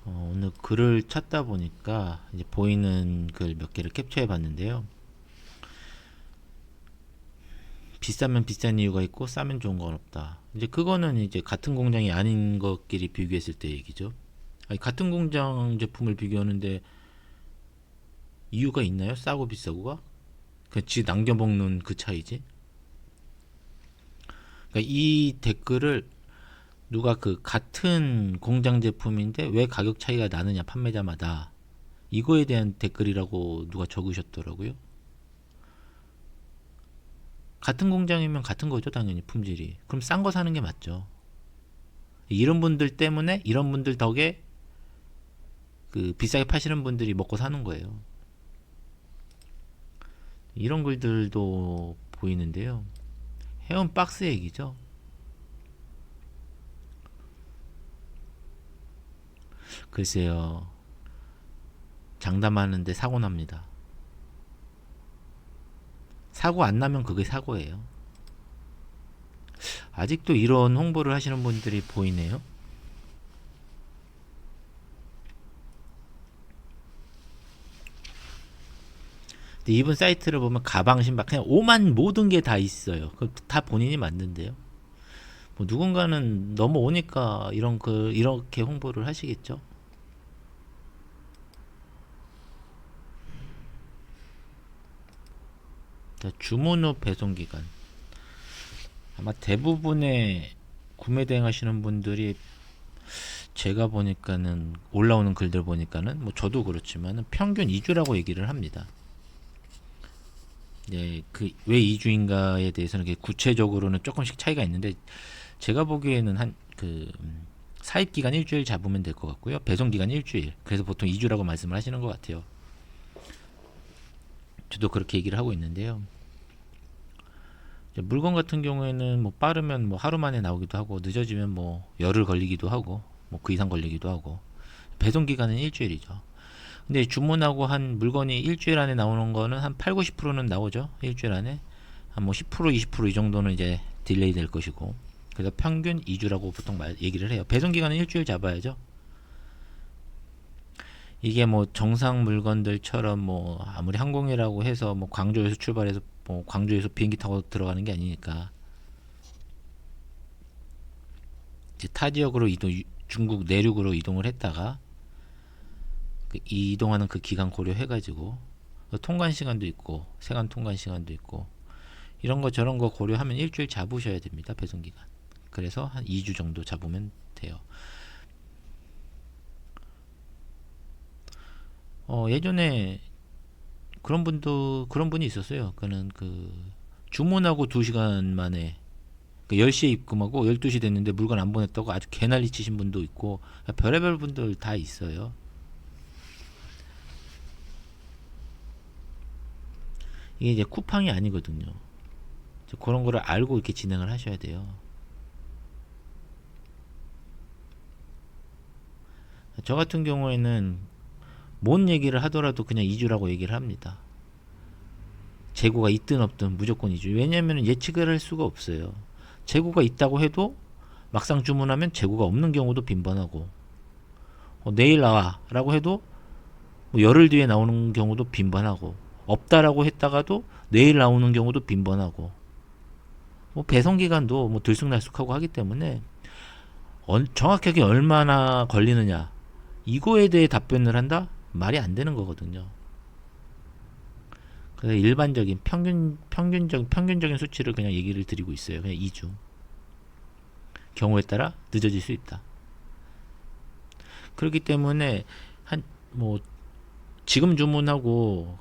오늘 글을 찾다 보니까 이제 보이는 글 몇 개를 캡처해 봤는데요. 비싸면 비싼 이유가 있고 싸면 좋은 건 없다. 이제 그거는 이제 같은 공장이 아닌 것끼리 비교했을 때 얘기죠. 아니, 같은 공장 제품을 비교하는데 이유가 있나요? 싸고 비싸고가? 그치, 남겨먹는 그 차이지. 그러니까 이 댓글을 누가 그 같은 공장 제품인데 왜 가격 차이가 나느냐 판매자마다, 이거에 대한 댓글이라고 누가 적으셨더라고요. 같은 공장이면 같은 거죠, 당연히 품질이. 그럼 싼 거 사는 게 맞죠. 이런 분들 때문에, 이런 분들 덕에 그 비싸게 파시는 분들이 먹고 사는 거예요. 이런 글들도 보이는데요. 해온 박스 얘기죠. 글쎄요, 장담하는데 사고 납니다. 사고 안 나면 그게 사고예요. 아직도 이런 홍보를 하시는 분들이 보이네요. 근데 이분 사이트를 보면 가방, 신발, 그냥 오만 모든 게 다 있어요. 다 본인이 만든대요. 뭐 누군가는 넘어오니까 이런 이렇게 홍보를 하시겠죠. 주문 후 배송 기간. 아마 대부분의 구매 대행 하시는 분들이, 제가 보니까는 올라오는 글들 보니까는 뭐 저도 그렇지만은 평균 2주라고 얘기를 합니다. 네, 그 왜 2주인가에 대해서는 구체적으로는 조금씩 차이가 있는데, 제가 보기에는 한 사입 기간 일주일 잡으면 될 것 같고요. 배송 기간 일주일. 그래서 보통 2주라고 말씀을 하시는 것 같아요. 저도 그렇게 얘기를 하고 있는데요. 물건 같은 경우에는 뭐 빠르면 뭐 하루 만에 나오기도 하고, 늦어지면 뭐 열흘 걸리기도 하고, 뭐 그 이상 걸리기도 하고. 배송 기간은 일주일이죠. 근데 주문하고 한 물건이 일주일 안에 나오는 거는 한 8, 90%는 나오죠. 일주일 안에. 한 뭐 10%, 20%이 정도는 이제 딜레이 될 것이고. 그래서 평균 2주라고 보통 얘기를 해요. 배송 기간은 일주일 잡아야죠. 이게 뭐 정상 물건들처럼 뭐 아무리 항공이라고 해서 뭐 광주에서 출발해서 뭐 광주에서 비행기 타고 들어가는 게 아니니까, 이제 타 지역으로 중국 내륙으로 이동을 했다가 이동하는 그 기간 고려해가지고 통관 시간도 있고 세관 통관 시간도 있고 이런 거 저런 거 고려하면 일주일 잡으셔야 됩니다. 배송 기간. 그래서 한 2주 정도 잡으면 돼요. 예전에 그런 분이 있었어요. 그는 주문하고 2시간 만에 10시에 입금하고 12시 됐는데 물건 안 보냈다고 아주 개난리 치신 분도 있고, 별의별 분들 다 있어요. 이게 이제 쿠팡이 아니거든요. 그런 거를 알고 이렇게 진행을 하셔야 돼요. 저 같은 경우에는 뭔 얘기를 하더라도 그냥 2주라고 얘기를 합니다. 재고가 있든 없든 무조건 2주. 왜냐하면 예측을 할 수가 없어요. 재고가 있다고 해도 막상 주문하면 재고가 없는 경우도 빈번하고, 내일 나와 라고 해도 뭐 열흘 뒤에 나오는 경우도 빈번하고, 없다라고 했다가도 내일 나오는 경우도 빈번하고, 뭐 배송 기간도 뭐 들쑥날쑥하고 하기 때문에 정확하게 얼마나 걸리느냐, 이거에 대해 답변을 한다? 말이 안 되는 거거든요. 그래서 일반적인 평균적인 수치를 그냥 얘기를 드리고 있어요. 그냥 2주. 경우에 따라 늦어질 수 있다. 그렇기 때문에 뭐 지금 주문하고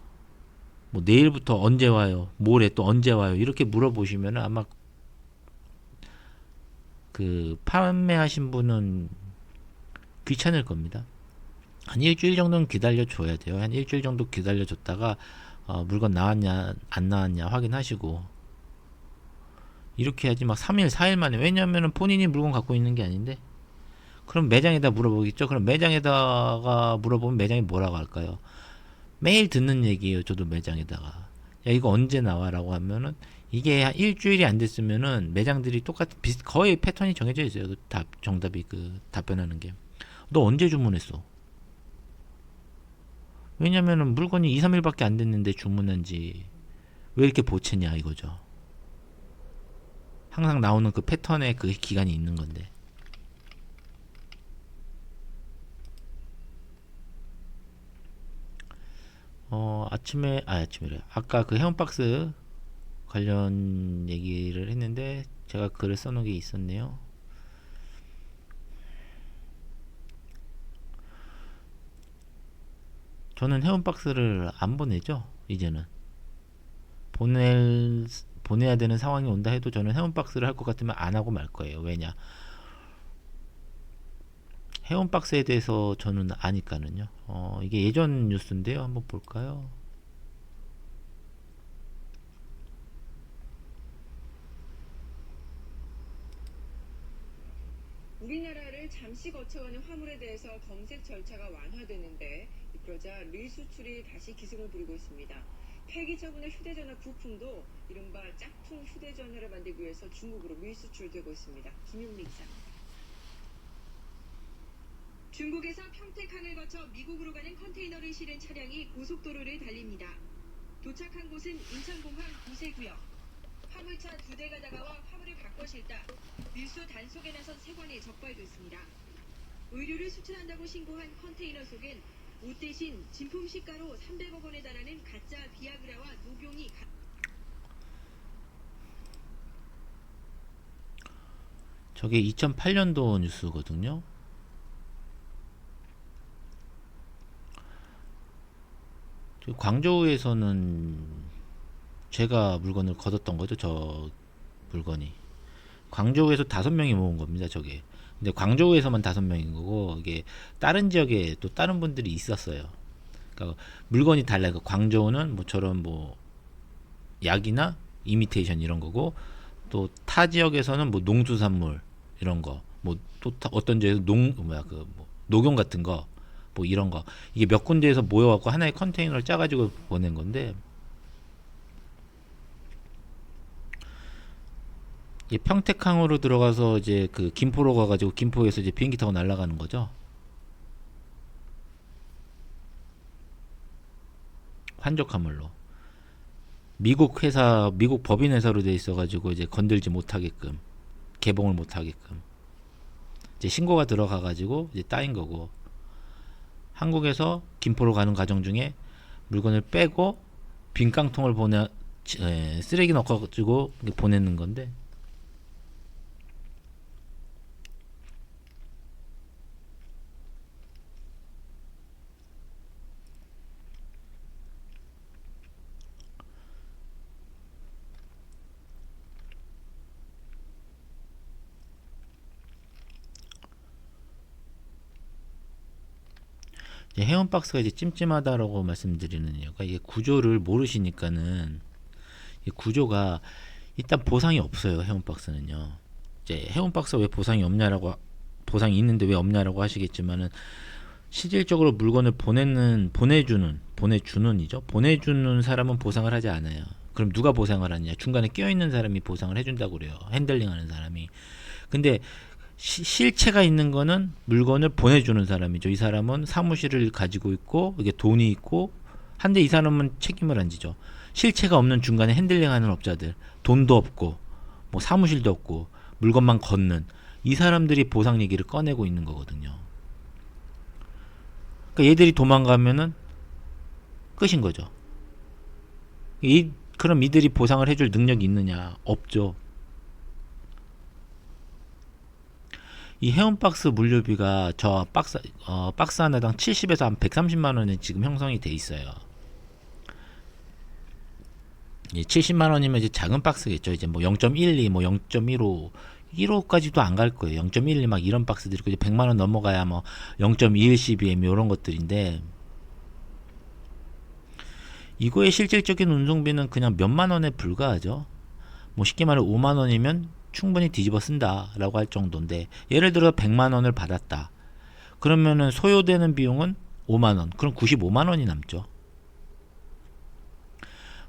뭐 내일부터 언제 와요, 모레 또 언제 와요, 이렇게 물어보시면 아마 판매하신 분은 귀찮을 겁니다. 한 일주일 정도는 기다려 줘야 돼요. 한 일주일 정도 기다려 줬다가 물건 나왔냐 안 나왔냐 확인하시고, 이렇게 해야지 막 3일 4일 만에. 왜냐하면 본인이 물건 갖고 있는 게 아닌데. 그럼 매장에다 물어보겠죠. 그럼 매장에다가 물어보면 매장이 뭐라고 할까요? 매일 듣는 얘기예요. 저도 매장에다가, 야 이거 언제 나와라고 하면은, 이게 한 일주일이 안 됐으면은 매장들이 거의 패턴이 정해져 있어요. 정답이 답변하는 게, 너 언제 주문했어? 왜냐면은 물건이 2, 3일밖에 안 됐는데 주문한 지 왜 이렇게 보채냐 이거죠. 항상 나오는 그 패턴에 그 기간이 있는 건데. 아침에래. 아까 그 헤엄박스 관련 얘기를 했는데 제가 글을 써놓은 게 있었네요. 저는 헤엄박스를 안 보내죠. 이제는 보내야 되는 상황이 온다 해도 저는 헤엄박스를 할 것 같으면 안 하고 말 거예요. 왜냐? 헤엄박스에 대해서 저는 아니까는요. 이게 예전 뉴스인데요. 한번 볼까요? 우리나라를 잠시 거쳐가는 화물에 대해서 검색 절차가 완화되는데 그러자 밀수출이 다시 기승을 부리고 있습니다. 폐기 처분의 휴대전화 부품도 이른바 짝퉁 휴대전화를 만들기 위해서 중국으로 밀수출되고 있습니다. 김용민 기자. 중국에서 평택항을 거쳐 미국으로 가는 컨테이너를 실은 차량이 고속도로를 달립니다. 도착한 곳은 인천공항 구세구역. 화물차 2대가 다가와 화물을 바꿔 실다 밀수 단속에 나선 세관이 적발됐습니다. 의류를 수출한다고 신고한 컨테이너 속엔 옷 대신 진품 시가로 300억 원에 달하는 가짜 비아그라와 녹용이 저게 2008년도 뉴스거든요. 광저우에서는 제가 물건을 걷었던 거죠. 저 물건이 광저우에서 5명이 모은 겁니다. 저게. 근데 광저우에서만 5명인 거고 이게 다른 지역에 또 다른 분들이 있었어요. 그러니까 물건이 달라요. 광저우는 뭐처럼 뭐 약이나 이미테이션 이런 거고 또 타 지역에서는 뭐 농수산물 이런 거 뭐 또 어떤 지역에서 뭐 녹용 같은 거 뭐 이런 거 이게 몇 군데에서 모여갖고 하나의 컨테이너를 짜가지고 보낸 건데 이 평택항으로 들어가서 이제 그 김포로 가가지고 김포에서 이제 비행기 타고 날아가는 거죠. 환족화물로. 미국 법인 회사로 돼 있어가지고 이제 건들지 못하게끔 개봉을 못하게끔 이제 신고가 들어가가지고 이제 따인 거고 한국에서 김포로 가는 과정 중에 물건을 빼고 빈 깡통을 쓰레기 넣어가지고 보내는 건데 헤엄박스가 이제 찜찜하다라고 말씀드리는 이유가 이게 구조를 모르시니까는 이 구조가 일단 보상이 없어요. 헤엄박스는요. 이제 헤엄박스가 왜 보상이 있는데 왜 없냐라고 하시겠지만은 실질적으로 물건을 보내주는 사람은 보상을 하지 않아요. 그럼 누가 보상을 하느냐? 중간에 껴있는 사람이 보상을 해준다고 그래요. 핸들링하는 사람이. 근데 실체가 있는 거는 물건을 보내주는 사람이죠. 이 사람은 사무실을 가지고 있고 이게 돈이 있고 한데 이 사람은 책임을 안 지죠. 실체가 없는 중간에 핸들링하는 업자들, 돈도 없고 뭐 사무실도 없고 물건만 걷는 이 사람들이 보상 얘기를 꺼내고 있는 거거든요. 그러니까 얘들이 도망가면은 끝인 거죠. 그럼 이들이 보상을 해줄 능력이 있느냐? 없죠. 이 헤엄박스 물류비가 박스 하나당 70에서 한 130만 원에 지금 형성이 돼 있어요. 70만 원이면 이제 작은 박스겠죠. 이제 뭐 0.12, 뭐 0.15, 1호까지도 안 갈 거예요. 0.12 막 이런 박스들이 있고 이제 100만 원 넘어가야 뭐 0.21 CBM 이런 것들인데 이거의 실질적인 운송비는 그냥 몇만 원에 불과하죠. 뭐 쉽게 말해 5만 원이면 충분히 뒤집어 쓴다라고 할 정도인데 예를 들어 100만 원을 받았다. 그러면은 소요되는 비용은 5만 원. 그럼 95만 원이 남죠.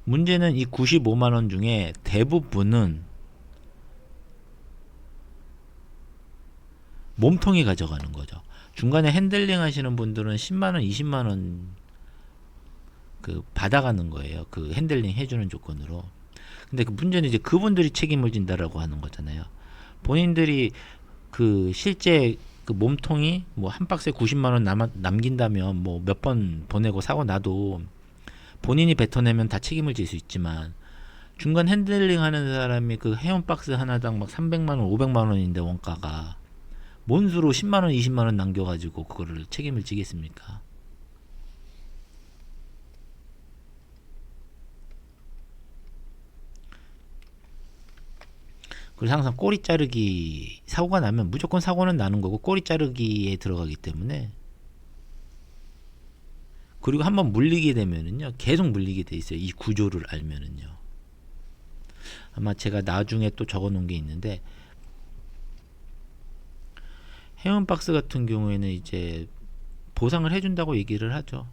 문제는 이 95만 원 중에 대부분은 몸통이 가져가는 거죠. 중간에 핸들링 하시는 분들은 10만 원, 20만 원 그 받아가는 거예요. 그 핸들링 해주는 조건으로. 근데 그 문제는 이제 그분들이 책임을 진다라고 하는 거잖아요. 본인들이 그 실제 그 몸통이 뭐 한 박스에 90만 원 남긴다면 뭐 몇 번 보내고 사고 나도 본인이 뱉어내면 다 책임을 질 수 있지만 중간 핸들링 하는 사람이 그 회원 박스 하나당 막 300만 원, 500만 원인데 원가가 뭔 수로 10만 원, 20만 원 남겨가지고 그거를 책임을 지겠습니까? 그래서 항상 꼬리 자르기 사고가 나면 무조건 사고는 나는 거고 꼬리 자르기에 들어가기 때문에 그리고 한번 물리게 되면은요 계속 물리게 돼 있어요. 이 구조를 알면은요. 아마 제가 나중에 또 적어 놓은 게 있는데 회원박스 같은 경우에는 이제 보상을 해준다고 얘기를 하죠.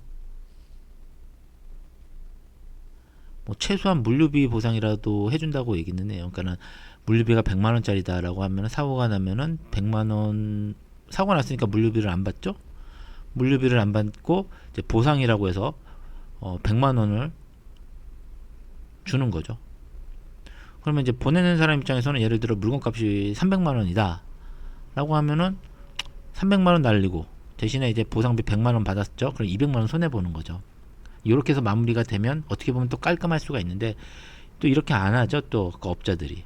뭐 최소한 물류비 보상이라도 해준다고 얘기는 해요. 그러니까는 물류비가 100만 원짜리다라고 하면 사고가 나면은 100만 원 사고 났으니까 물류비를 안 받죠. 물류비를 안 받고 이제 보상이라고 해서 100만 원을 주는 거죠. 그러면 이제 보내는 사람 입장에서는 예를 들어 물건값이 300만 원이다 라고 하면은 300만 원 날리고 대신에 이제 보상비 100만 원 받았죠. 그럼 200만 원 손해 보는 거죠. 이렇게 해서 마무리가 되면 어떻게 보면 또 깔끔할 수가 있는데 또 이렇게 안 하죠. 또 그 업자들이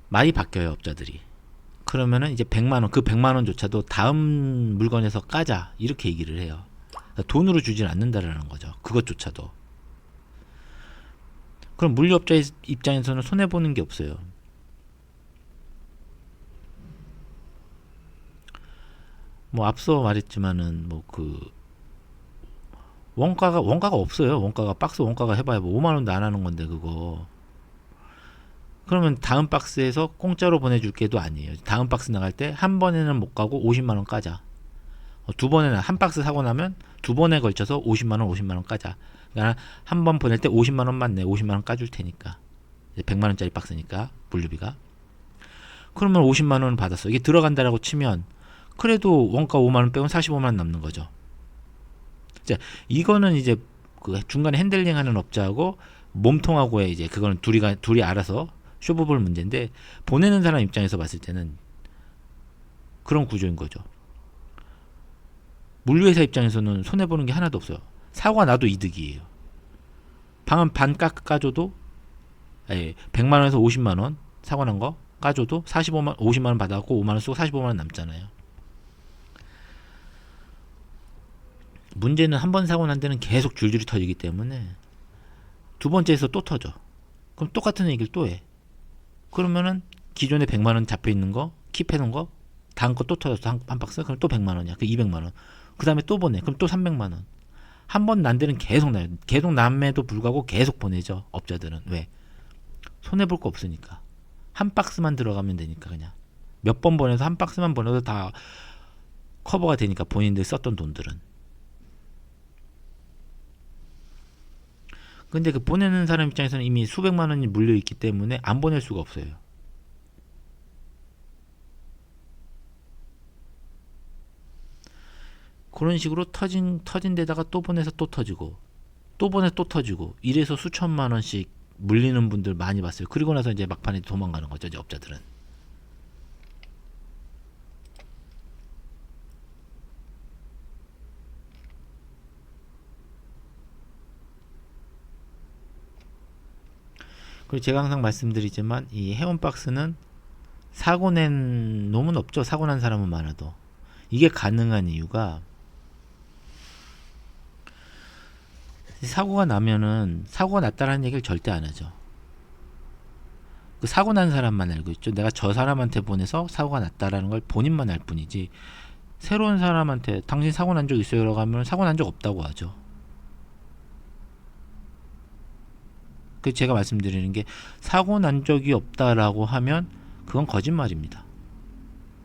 많이 바뀌어요. 업자들이. 그러면은 이제 100만 원, 그 100만 원조차도 다음 물건에서 까자 이렇게 얘기를 해요. 돈으로 주진 않는다라는 거죠. 그것조차도. 그럼 물류업자 입장에서는 손해 보는 게 없어요. 뭐 앞서 말했지만은 뭐 그 원가가 없어요. 원가가 박스 원가가 해봐야 뭐 5만 원도 안 하는 건데 그거. 그러면 다음 박스에서 공짜로 보내줄게도 아니에요. 다음 박스 나갈 때 한 번에는 못 가고 50만 원 까자. 두 번에는 한 박스 사고 나면 두 번에 걸쳐서 50만 원, 50만 원 까자. 그러니까 한 번 보낼 때 50만 원만 내. 50만 원 까줄 테니까. 100만 원짜리 박스니까 물류비가. 그러면 50만 원 받았어. 이게 들어간다라고 치면 그래도 원가 5만 원 빼면 45만 원 남는 거죠. 자, 이거는 이제 그 중간에 핸들링하는 업자하고 몸통하고의 이제 그거는 둘이 알아서 쇼부볼 문제인데 보내는 사람 입장에서 봤을 때는 그런 구조인 거죠. 물류회사 입장에서는 손해 보는 게 하나도 없어요. 사고가 나도 이득이에요. 방은 반 까줘도 100만 원에서 50만 원 사고 난 거 까줘도 50만 원 받았고 5만 원 쓰고 45만 원 남잖아요. 문제는 한 번 사고 난 데는 계속 줄줄이 터지기 때문에 두 번째에서 또 터져. 그럼 똑같은 얘기를 또 해. 그러면은 기존에 100만 원 잡혀 있는 거 킵해 놓은 거 다음 거 또 터졌어. 한 박스. 그럼 또 100만 원이야. 그 200만 원. 그다음에 또 보내. 그럼 또 300만 원. 한 번 난 데는 계속 나요. 계속 남에도 불구하고 계속 보내죠. 업자들은. 왜? 손해 볼 거 없으니까. 한 박스만 들어가면 되니까 그냥. 몇 번 보내서 한 박스만 보내도 다 커버가 되니까 본인들 썼던 돈들은. 근데 그 보내는 사람 입장에서는 이미 수백만 원이 물려 있기 때문에 안 보낼 수가 없어요. 그런 식으로 터진 데다가 또 보내서 또 터지고 또 보내 또 터지고 이래서 수천만 원씩 물리는 분들 많이 봤어요. 그리고 나서 이제 막판에 도망가는 거죠. 이제 업자들은. 그리고 제가 항상 말씀드리지만 이 회원박스는 사고 낸 놈은 없죠. 사고 난 사람은 많아도. 이게 가능한 이유가 사고가 나면은 사고가 났다라는 얘기를 절대 안 하죠. 그 사고 난 사람만 알고 있죠. 내가 저 사람한테 보내서 사고가 났다라는 걸 본인만 알 뿐이지 새로운 사람한테 당신 사고 난 적 있어요? 라고 하면 사고 난 적 없다고 하죠. 그 제가 말씀드리는 게 사고 난 적이 없다라고 하면 그건 거짓말입니다.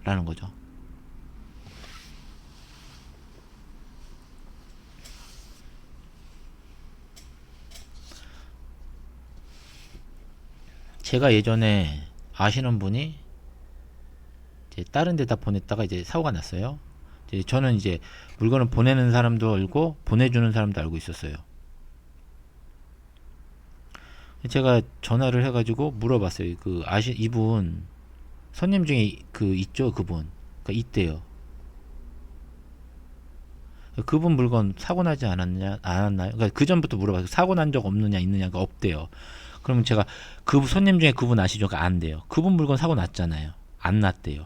라는 거죠. 제가 예전에 아시는 분이 이제 다른 데다 보냈다가 이제 사고가 났어요. 이제 저는 이제 물건을 보내는 사람도 알고 보내주는 사람도 알고 있었어요. 제가 전화를 해가지고 물어봤어요. 이분 손님 중에 있죠, 그분. 있대요. 그분 물건 사고 나지 않았나요? 그 전부터 물어봤어요. 사고 난 적 없느냐, 있느냐가 없대요. 그러면 제가 그 손님 중에 그분 아시죠? 안 돼요. 그분 물건 사고 났잖아요. 안 났대요.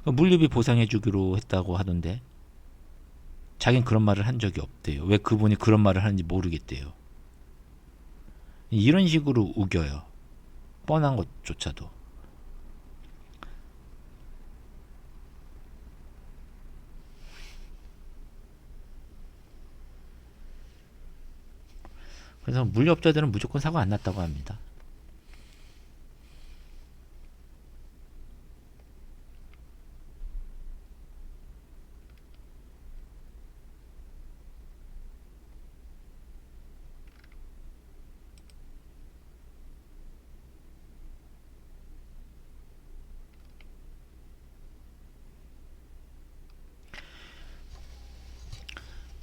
물류비 보상해주기로 했다고 하던데, 자긴 그런 말을 한 적이 없대요. 왜 그분이 그런 말을 하는지 모르겠대요. 이런 식으로 우겨요. 뻔한 것조차도. 그래서 물류업자들은 무조건 사고 안 났다고 합니다.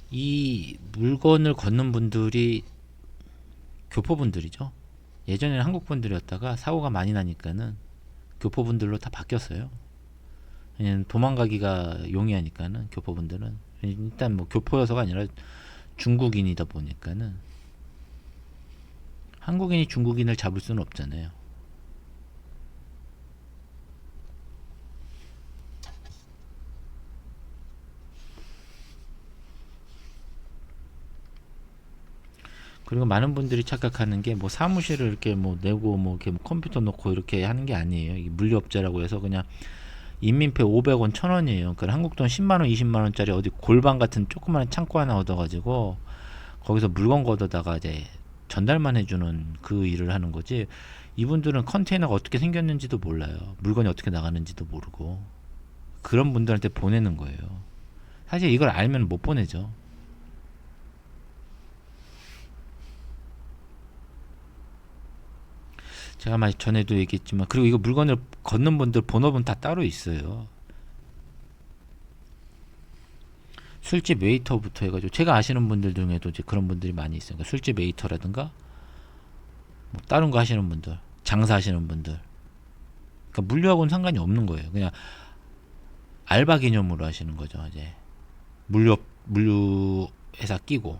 이 물건을 걷는 분들이 교포분들이죠. 예전에는 한국분들이었다가 사고가 많이 나니까는 교포분들로 다 바뀌었어요. 왜냐면 도망가기가 용이하니까는 교포분들은 일단 뭐 교포여서가 아니라 중국인이다 보니까는 한국인이 중국인을 잡을 수는 없잖아요. 그리고 많은 분들이 착각하는 게 뭐 사무실을 이렇게 뭐 내고 뭐 이렇게 뭐 컴퓨터 놓고 이렇게 하는 게 아니에요. 이게 물류업자라고 해서 그냥 인민폐 500원 1000원이에요. 그러니까 한국 돈 10만원 20만원짜리 어디 골방 같은 조그마한 창고 하나 얻어가지고 거기서 물건 걷어다가 이제 전달만 해주는 그 일을 하는 거지. 이분들은 컨테이너가 어떻게 생겼는지도 몰라요. 물건이 어떻게 나가는지도 모르고 그런 분들한테 보내는 거예요. 사실 이걸 알면 못 보내죠. 제가 말 전에도 얘기했지만, 그리고 이거 물건을 걷는 분들 번호는 다 따로 있어요. 술집 웨이터부터 해가지고 제가 아시는 분들 중에도 이제 그런 분들이 많이 있어요. 그러니까 술집 웨이터라든가 뭐 다른 거 하시는 분들, 장사하시는 분들. 그러니까 물류하고는 상관이 없는 거예요. 그냥 알바 개념으로 하시는 거죠. 이제 물류 회사 끼고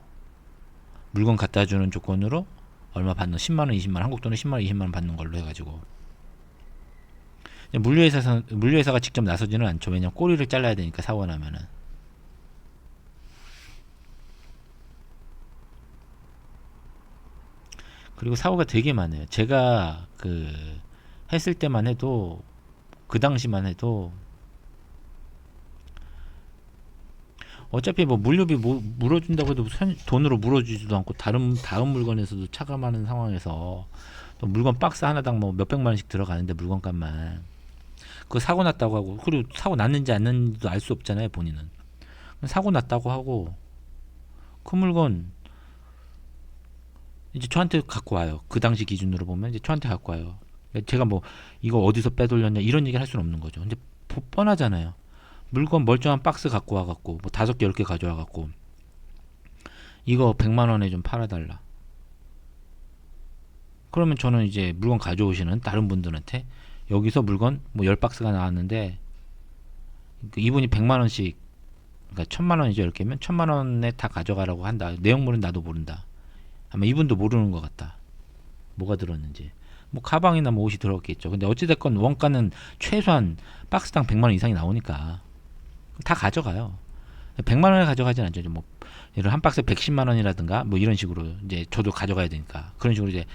물건 갖다 주는 조건으로 얼마 받는 10만원 20만원 한국 돈은 10만원 20만원 받는 걸로 해가지고 물류회사가 직접 나서지는 않죠. 왜냐면 꼬리를 잘라야 되니까 사고 나면은. 그리고 사고가 되게 많아요. 제가 했을 때만 해도 그 당시만 해도 어차피 뭐 물류비 물어준다고 해도 돈으로 물어주지도 않고 다음 물건에서도 차감하는 상황에서 또 물건 박스 하나당 뭐 몇백만 원씩 들어가는데 물건값만 그 사고 났다고 하고, 그리고 사고 났는지 안 났는지도 알 수 없잖아요 본인은. 사고 났다고 하고 그 물건 이제 저한테 갖고 와요. 그 당시 기준으로 보면 이제 저한테 갖고 와요. 제가 뭐 이거 어디서 빼돌렸냐 이런 얘기를 할 수는 없는 거죠. 근데 뻔하잖아요. 물건 멀쩡한 박스 갖고 와갖고 뭐 5개 10개 가져와갖고 이거 100만원에 좀 팔아달라. 그러면 저는 이제 물건 가져오시는 다른 분들한테 여기서 물건 뭐 10박스가 나왔는데 이분이 100만원씩, 그러니까 1000만원이죠. 이렇게 면 1000만원에 다 가져가라고 한다. 내용물은 나도 모른다. 아마 이분도 모르는 것 같다. 뭐가 들었는지. 뭐 가방이나 뭐 옷이 들었겠죠. 근데 어찌됐건 원가는 최소한 박스당 100만원 이상이 나오니까 다 가져가요. 100만원에 가져가진 않죠. 뭐 예를 한 박스에 110만원이라든가 뭐 이런 식으로 이제 저도 가져가야 되니까 그런 식으로 이제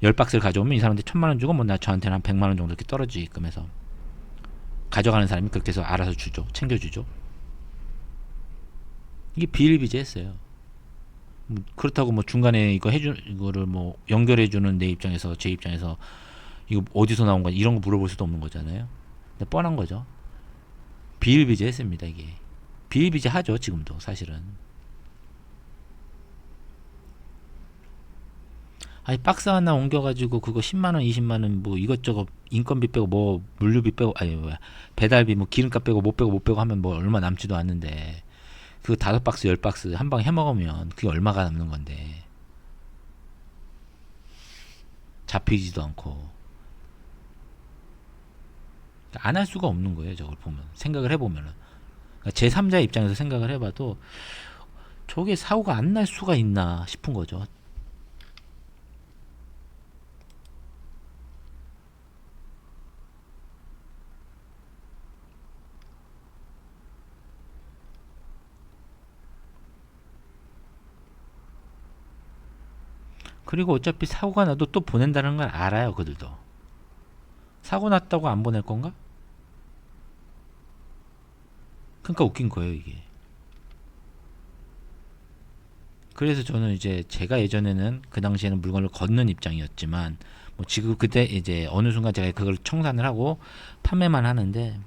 10박스를 가져오면 이 사람한테 1000만원 주고 뭐 저한테는 한 100만원 정도 이렇게 떨어지게끔 해서 가져가는 사람이 그렇게 해서 알아서 주죠. 챙겨주죠. 이게 비일비재했어요. 그렇다고 뭐 중간에 이거를 뭐 연결해주는 내 입장에서 제 입장에서 이거 어디서 나온 거냐 이런 거 물어볼 수도 없는 거잖아요. 근데 뻔한 거죠. 비일비재했습니다. 이게 비일비재하죠 지금도 사실은. 아니 박스 하나 옮겨가지고 그거 10만 원, 20만 원 뭐 이것저것 인건비 빼고 뭐 물류비 빼고 아니 뭐야 배달비 뭐 기름값 빼고 못 빼고 하면 뭐 얼마 남지도 않는데 그 5박스 10박스 한 방에 해먹으면 그게 얼마가 남는 건데 잡히지도 않고 안 할 수가 없는 거예요. 저걸 보면 생각을 해보면은 그러니까 제3자 입장에서 생각을 해봐도 저게 사고가 안 날 수가 있나 싶은 거죠. 그리고 어차피 사고가 나도 또 보낸다는 걸 알아요. 그들도 사고 났다고 안 보낼 건가? 그러니까 웃긴 거예요 이게. 그래서 저는 이제 제가 예전에는 그 당시에는 물건을 걷는 입장이었지만 뭐 지금 그때 이제 어느 순간 제가 그걸 청산을 하고 판매만 하는데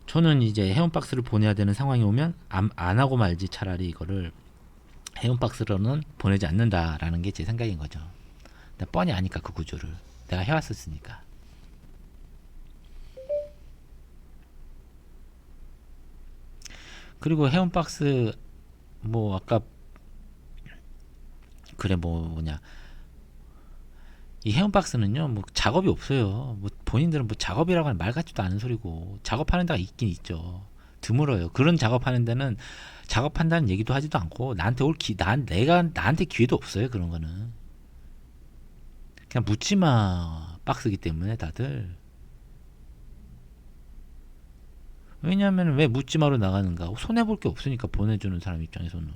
저는 이제 해운박스를 보내야 되는 상황이 오면 안 하고 말지 차라리 이거를 해운박스로는 보내지 않는다라는 게 제 생각인 거죠. 내가 뻔히 아니까 그 구조를 내가 해왔었으니까. 그리고 해운박스 뭐 아까 그래 뭐 뭐냐 이 해운박스는요 뭐 작업이 없어요. 뭐 본인들은 뭐 작업이라고 하는 말 같지도 않은 소리고 작업하는 데가 있긴 있죠. 드물어요. 그런 작업하는 데는 작업한다는 얘기도 하지도 않고 나한테 내가 나한테 기회도 없어요. 그런 거는 그냥 묻지마 박스기 때문에 다들. 왜냐하면 왜 묻지마로 나가는가? 손해 볼 게 없으니까 보내주는 사람 입장에서는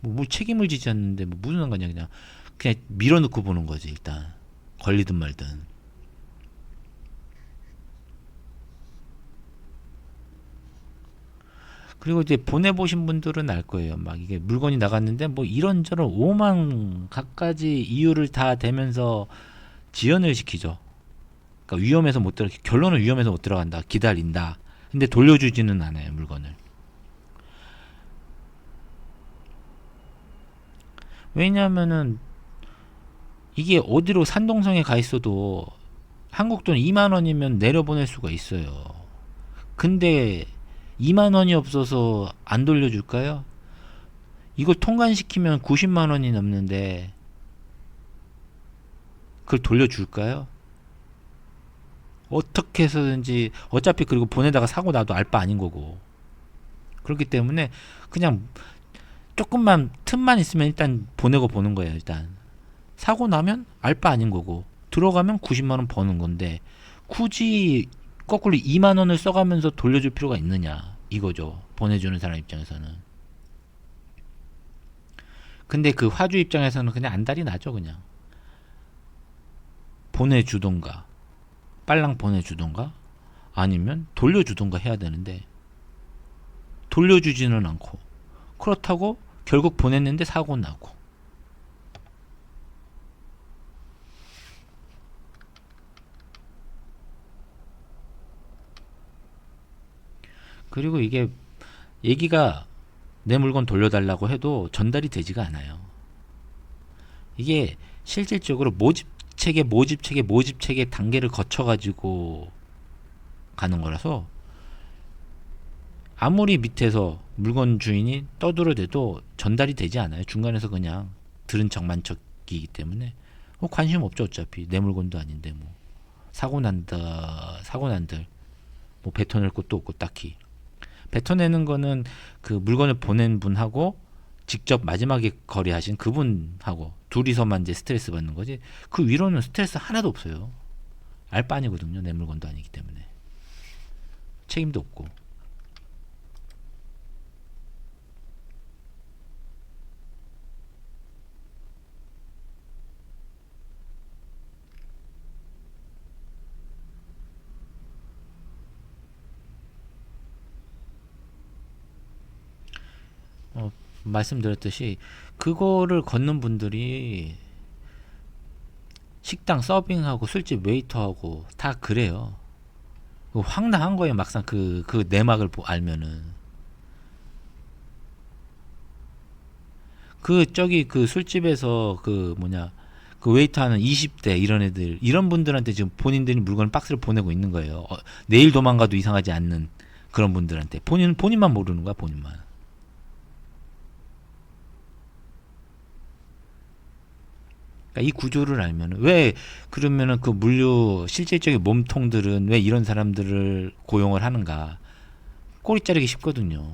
뭐 책임을 지지 않는데 뭐 무슨 상관이야. 그냥 밀어넣고 보는 거지. 일단 걸리든 말든. 그리고 이제 보내보신 분들은 알 거예요. 막 이게 물건이 나갔는데 뭐 이런저런 오만 갖가지 이유를 다 대면서 지연을 시키죠. 그러니까 위험해서 못 들어. 결론은 위험해서 못 들어간다. 기다린다. 근데 돌려주지는 않아요 물건을. 왜냐하면은 이게 어디로 산동성에 가 있어도 한국 돈 2만 원이면 내려보낼 수가 있어요. 근데 2만 원이 없어서 안 돌려줄까요? 이걸 통관시키면 90만 원이 넘는데 그걸 돌려줄까요? 어떻게 해서든지 어차피 그리고 보내다가 사고 나도 알 바 아닌 거고 그렇기 때문에 그냥 조금만 틈만 있으면 일단 보내고 보는 거예요. 일단 사고 나면 알 바 아닌 거고 들어가면 90만 원 버는 건데 굳이 거꾸로 2만 원을 써가면서 돌려줄 필요가 있느냐 이거죠. 보내주는 사람 입장에서는. 근데 그 화주 입장에서는 그냥 안달이 나죠. 그냥 보내주던가 빨랑 보내주던가 아니면 돌려주던가 해야 되는데 돌려주지는 않고 그렇다고 결국 보냈는데 사고 나고. 그리고 이게 얘기가 내 물건 돌려달라고 해도 전달이 되지가 않아요. 이게 실질적으로 모집책의 단계를 거쳐가지고 가는 거라서 아무리 밑에서 물건 주인이 떠들어대도 전달이 되지 않아요. 중간에서 그냥 들은 척만 척이기 때문에 뭐 관심 없죠. 어차피 내 물건도 아닌데 뭐 사고 난들 뭐 뱉어낼 것도 없고 딱히 뱉어내는 거는 그 물건을 보낸 분하고 직접 마지막에 거래하신 그분하고 둘이서만 이제 스트레스 받는 거지 그 위로는 스트레스 하나도 없어요. 알 바 아니거든요. 내 물건도 아니기 때문에 책임도 없고. 말씀드렸듯이 그거를 걷는 분들이 식당 서빙하고 술집 웨이터하고 다 그래요. 황당한 거예요. 막상 그 내막을 알면은. 그 술집에서 그 뭐냐 그 웨이터 하는 20대 이런 애들 이런 분들한테 지금 본인들이 물건을 박스를 보내고 있는 거예요. 내일 도망가도 이상하지 않는 그런 분들한테 본인만 모르는 거야 본인만. 그러니까 이 구조를 알면은 왜 그러면은 그 물류 실질적인 몸통들은 왜 이런 사람들을 고용을 하는가 꼬리 자르기 쉽거든요.